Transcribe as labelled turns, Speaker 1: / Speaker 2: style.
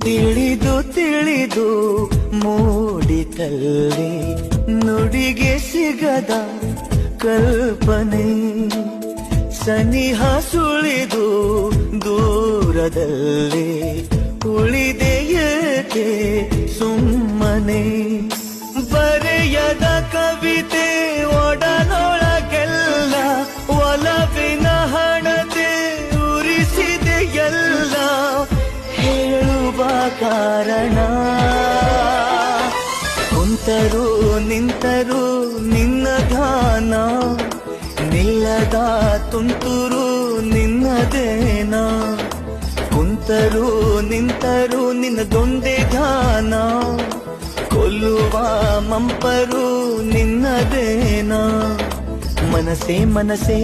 Speaker 1: ತಿಳಿದು ತಿಳಿದು ಮೂಡಿತಲ್ಲಿ ನುಡಿಗೆ ಸಿಗದ ಕಲ್ಪನೆ ಸನಿಹ ಸುಳಿದು ದೂರದಲ್ಲಿ ಉಳಿದೆಯೇಕೆ ಸುಮ್ಮನೆ ಬರೆಯದ ಕವಿತೆ ಒಡನೊಳಗೆಲ್ಲ ಒಲವಿನ ಹಣತೆ ಉರಿಸಿದೆಯಲ್ಲ ಹೇಳುವ ಕಾರಣ ಕುಂತರು ನಿಂತರು ನಿನ್ನ ಗಾನ ನಿಲ್ಲದ ತುಂತುರು ನಿನ್ನದೇನಾ ಕುಂತರು ನಿಂತರು ನಿನ್ನದೊಂದೇ ಗಾನ ಕೊಲ್ಲುವ ಮಂಪರು ನಿನ್ನದೇನಾ ಮನಸೇ ಮನಸೇ